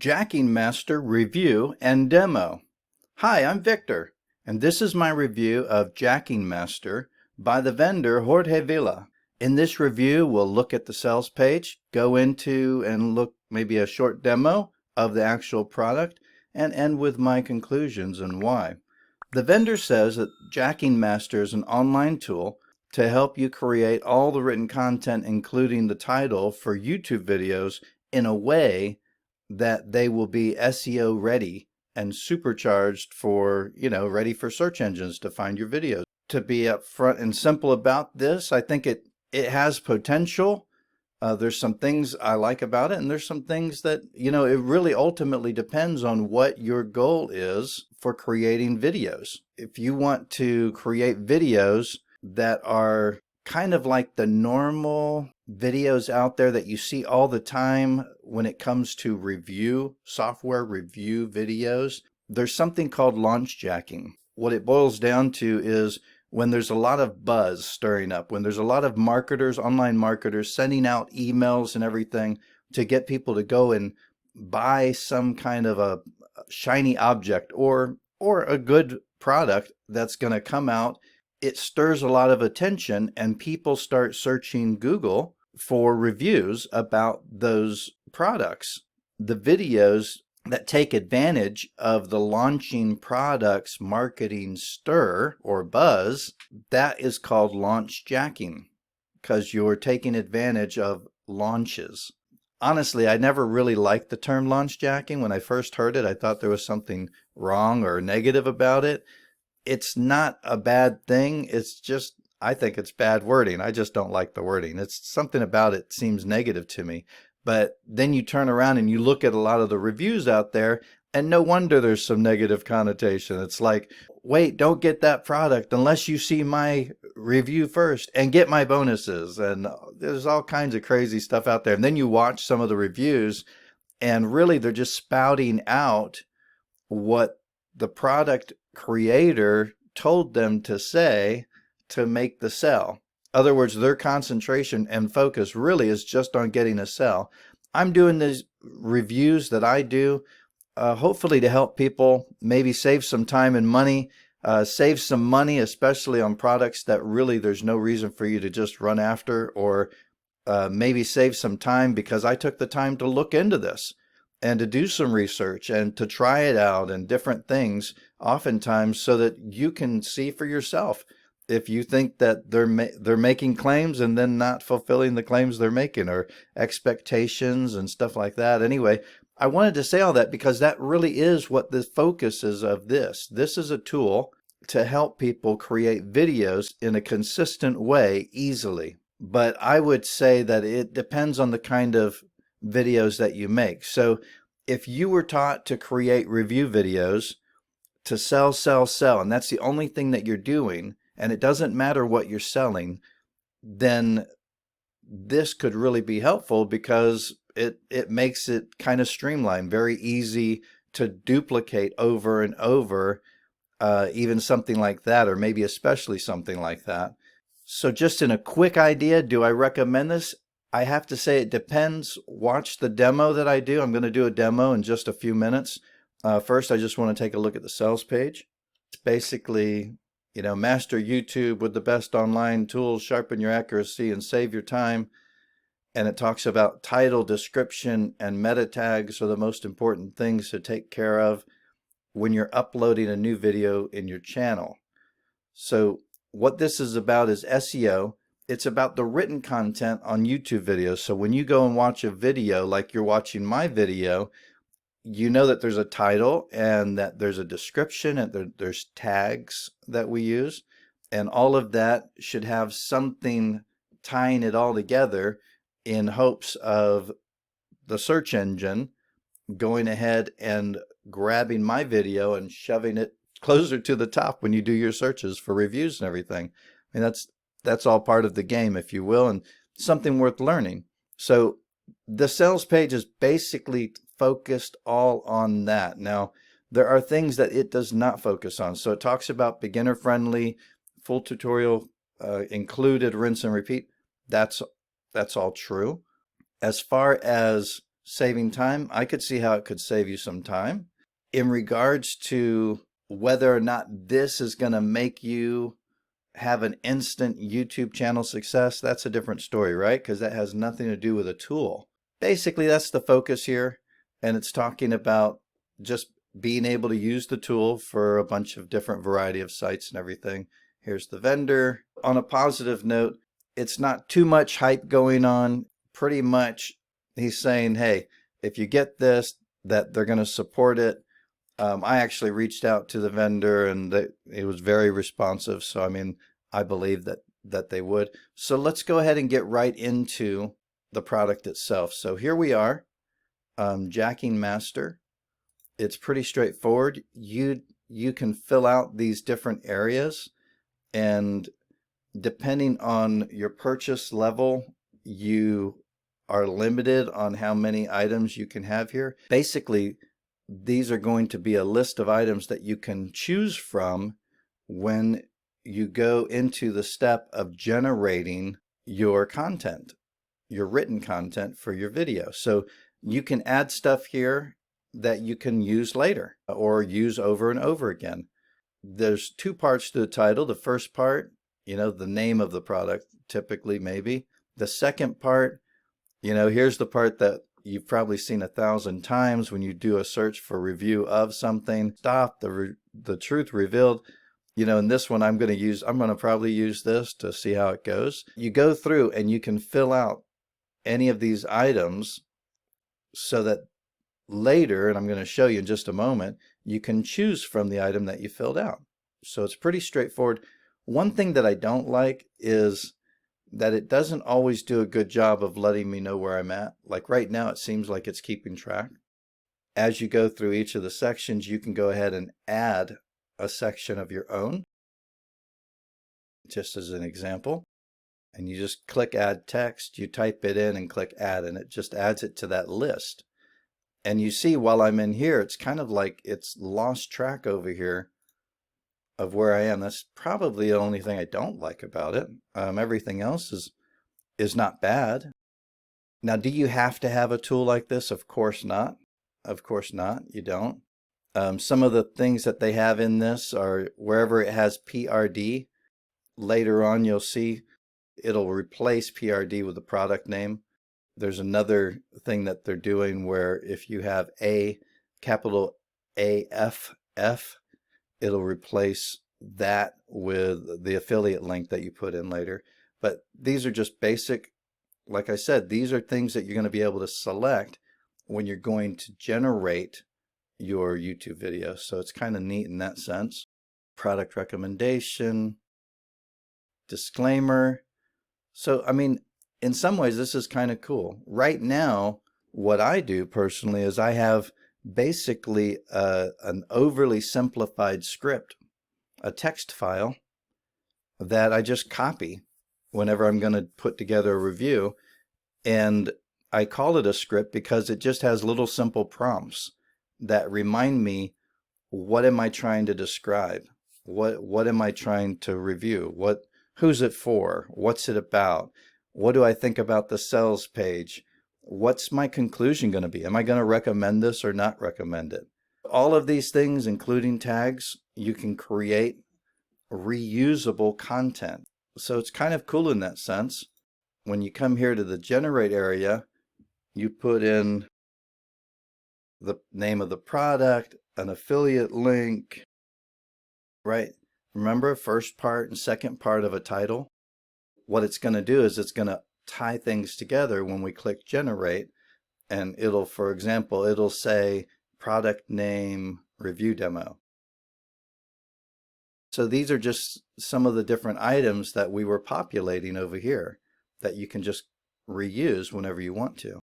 Launchjacking Master Review and Demo. Hi, I'm Victor, and this is my review of Jacking Master by the vendor Jorge Vila. In this review, we'll look at the sales page, go into and look maybe a short demo of the actual product, and end with my conclusions and why. The vendor says that Jacking Master is an online tool to help you create all the written content, including the title, for YouTube videos in a way that they will be SEO ready and supercharged for, ready for search engines to find your videos. To be upfront and simple about this, I think it has potential. There's some things I like about it, and there's some things that, it really ultimately depends on what your goal is for creating videos. If you want to create videos that are kind of like the normal videos out there that you see all the time when it comes to software review videos, there's something called launchjacking. What it boils down to is when there's a lot of buzz stirring up, when there's a lot of marketers, online marketers, sending out emails and everything to get people to go and buy some kind of a shiny object or a good product that's going to come out. It stirs a lot of attention, and people start searching Google for reviews about those products. The videos that take advantage of the launching products marketing stir or buzz, that is called launchjacking, because you're taking advantage of launches. Honestly, I never really liked the term launchjacking. When I first heard it, I thought there was something wrong or negative about it. It's not a bad thing. It's just, I think it's bad wording. I just don't like the wording. It's something about it seems negative to me. But then you turn around and you look at a lot of the reviews out there, and no wonder there's some negative connotation. It's like, wait, don't get that product unless you see my review first and get my bonuses. And there's all kinds of crazy stuff out there. And then you watch some of the reviews, and really they're just spouting out what the product creator told them to say to make the sell. In other words, their concentration and focus really is just on getting a sell. I'm doing these reviews that I do hopefully to help people maybe save some time and money, save some money, especially on products that really there's no reason for you to just run after, or maybe save some time because I took the time to look into this and to do some research and to try it out and different things oftentimes, so that you can see for yourself if you think that they're making claims and then not fulfilling the claims they're making, or expectations and stuff like that. Anyway, I wanted to say all that because that really is what the focus is of this. This is a tool to help people create videos in a consistent way easily. But I would say that it depends on the kind of videos that you make. So if you were taught to create review videos to sell, and that's the only thing that you're doing, and it doesn't matter what you're selling, then this could really be helpful because it makes it kind of streamlined, very easy to duplicate over and over, even something like that, or maybe especially something like that. So just in a quick idea, do I recommend this? I have to say it depends. Watch the demo that I do. I'm going to do a demo in just a few minutes. First, I just want to take a look at the sales page. It's basically, master YouTube with the best online tools, sharpen your accuracy, and save your time. And it talks about title, description, and meta tags are the most important things to take care of when you're uploading a new video in your channel. So what this is about is SEO. It's about the written content on YouTube videos. So when you go and watch a video, like you're watching my video, you know that there's a title and that there's a description and there's tags that we use. And all of that should have something tying it all together in hopes of the search engine going ahead and grabbing my video and shoving it closer to the top when you do your searches for reviews and everything. I mean, that's all part of the game, if you will, and something worth learning. So the sales page is basically focused all on that. Now, there are things that it does not focus on. So it talks about beginner friendly, full tutorial included, rinse and repeat. That's all true. As far as saving time, I could see how it could save you some time. In regards to whether or not this is going to make you have an instant YouTube channel success, that's a different story, right? Because that has nothing to do with a tool. Basically, that's the focus here, and it's talking about just being able to use the tool for a bunch of different variety of sites and everything. Here's the vendor. On a positive note, it's not too much hype going on. Pretty much he's saying, hey, if you get this, that they're going to support it. I actually reached out to the vendor and it was very responsive. So, I mean, I believe that they would. So let's go ahead and get right into the product itself. So here we are, Jacking Master. It's pretty straightforward. You can fill out these different areas, and depending on your purchase level, you are limited on how many items you can have here. Basically, these are going to be a list of items that you can choose from when you go into the step of generating your content, your written content for your video. So you can add stuff here that you can use later or use over and over again. There's two parts to the title. The first part, the name of the product, typically, maybe. The second part, here's the part that you've probably seen 1,000 times when you do a search for review of something. Stop, the truth revealed. In this one, I'm going to probably use this to see how it goes. You go through and you can fill out any of these items so that later, and I'm going to show you in just a moment, you can choose from the item that you filled out. So it's pretty straightforward. One thing that I don't like is that it doesn't always do a good job of letting me know where I'm at. Like right now, it seems like it's keeping track. As you go through each of the sections, you can go ahead and add a section of your own, just as an example. And you just click add text, you type it in and click add, and it just adds it to that list. And you see while I'm in here, it's kind of like it's lost track over here of where I am. That's probably the only thing I don't like about it. Everything else is not bad. Now, do you have to have a tool like this? Of course not. Of course not. You don't. Some of the things that they have in this are wherever it has PRD, later on you'll see it'll replace PRD with the product name. There's another thing that they're doing where if you have a capital AFF, it'll replace that with the affiliate link that you put in later. But these are just basic, like I said, these are things that you're going to be able to select when you're going to generate your YouTube video. So it's kind of neat in that sense. Product recommendation, disclaimer. So, I mean, in some ways, this is kind of cool. Right now, what I do personally is I have basically an overly simplified script, a text file that I just copy whenever I'm going to put together a review. And I call it a script because it just has little simple prompts that remind me, what am I trying to describe? What am I trying to review? Who's it for? What's it about? What do I think about the sales page? What's my conclusion going to be? Am I going to recommend this or not recommend it? All of these things, including tags, you can create reusable content. So it's kind of cool in that sense. When you come here to the generate area, you put in the name of the product, an affiliate link, right? Remember, first part and second part of a title. What it's going to do is it's going to tie things together when we click generate, and it'll, for example, it'll say product name review demo. So these are just some of the different items that we were populating over here that you can just reuse whenever you want to.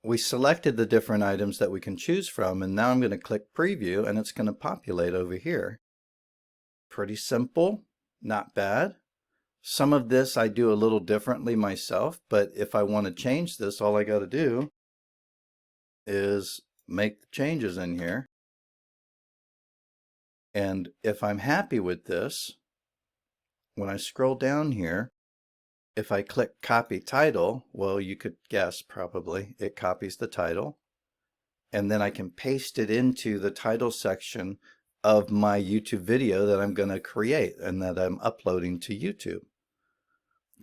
We selected the different items that we can choose from, and now I'm going to click preview and it's going to populate over here. Pretty simple, not bad. Some of this I do a little differently myself, but if I want to change this, all I got to do is make the changes in here. And if I'm happy with this, when I scroll down here, if I click copy title, well, you could guess probably it copies the title, and then I can paste it into the title section of my YouTube video that I'm going to create and that I'm uploading to YouTube.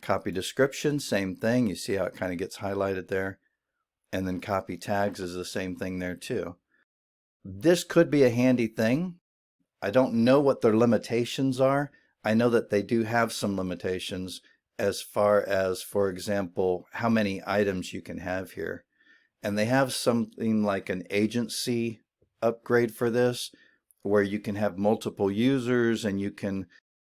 Copy description, same thing. You see how it kind of gets highlighted there. And then copy tags is the same thing there too. This could be a handy thing. I don't know what their limitations are. I know that they do have some limitations as far as, for example, how many items you can have here. And they have something like an agency upgrade for this, where you can have multiple users and you can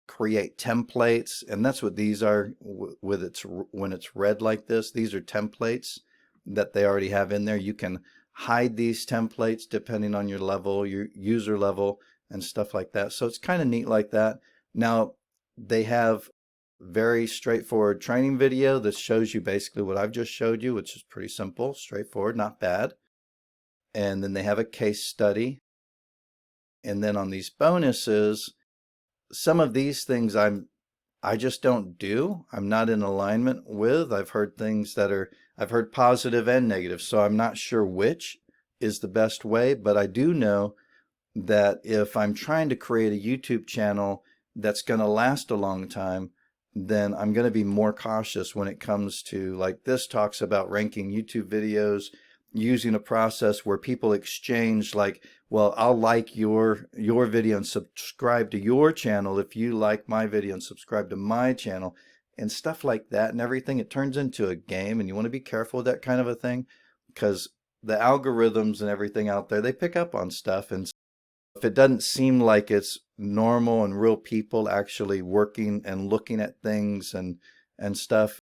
create templates, and that's what these are with when it's red like this. These are templates that they already have in there. You can hide these templates depending on your level, your user level, and stuff like that. So it's kind of neat like that. Now they have very straightforward training video that shows you basically what I've just showed you, which is pretty simple, straightforward, not bad. And then they have a case study. And then on these bonuses, some of these things I just don't do. I'm not in alignment with. I've heard things that I've heard positive and negative, so I'm not sure which is the best way, but I do know that if I'm trying to create a YouTube channel that's going to last a long time, then I'm going to be more cautious when it comes to, like this talks about ranking YouTube videos using a process where people exchange, like, well, I'll like your video and subscribe to your channel if you like my video and subscribe to my channel, and stuff like that and everything. It turns into a game, and you want to be careful with that kind of a thing, because the algorithms and everything out there, they pick up on stuff, and if it doesn't seem like it's normal and real people actually working and looking at things and stuff,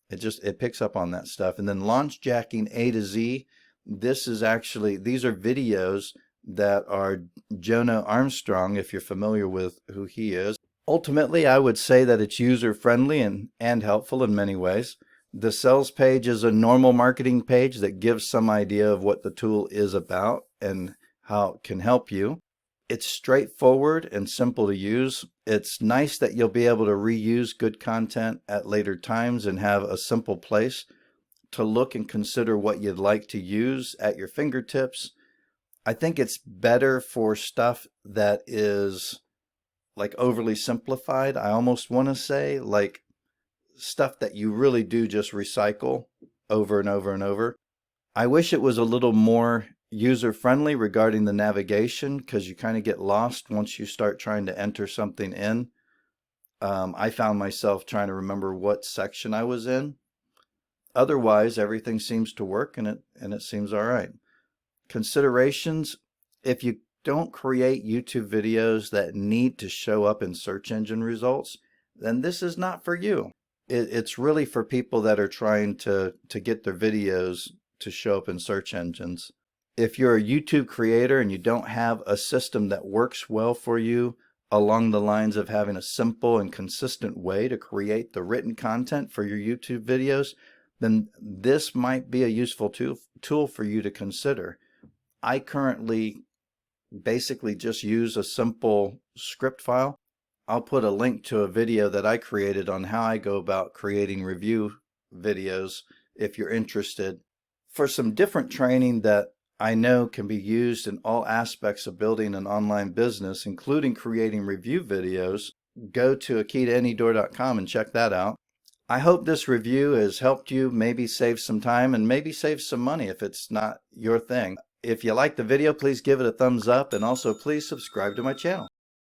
it picks up on that stuff. And then Launchjacking A to Z, these are videos that are Jonah Armstrong, if you're familiar with who he is. Ultimately, I would say that it's user-friendly and helpful in many ways. The sales page is a normal marketing page that gives some idea of what the tool is about and how it can help you. It's straightforward and simple to use. It's nice that you'll be able to reuse good content at later times and have a simple place to look and consider what you'd like to use at your fingertips. I think it's better for stuff that is like overly simplified. I almost want to say like stuff that you really do just recycle over and over and over. I wish it was a little more user-friendly regarding the navigation, because you kind of get lost once you start trying to enter something in. I found myself trying to remember what section I was in. Otherwise, everything seems to work, and it seems all right. Considerations: if you don't create YouTube videos that need to show up in search engine results, then this is not for you. It's really for people that are trying to get their videos to show up in search engines. If you're a YouTube creator and you don't have a system that works well for you along the lines of having a simple and consistent way to create the written content for your YouTube videos, then this might be a useful tool for you to consider. I currently basically just use a simple script file. I'll put a link to a video that I created on how I go about creating review videos if you're interested. For some different training that I know can be used in all aspects of building an online business, including creating review videos, go to akeytoanydoor.com and check that out. I hope this review has helped you maybe save some time and maybe save some money if it's not your thing. If you like the video, please give it a thumbs up, and also please subscribe to my channel.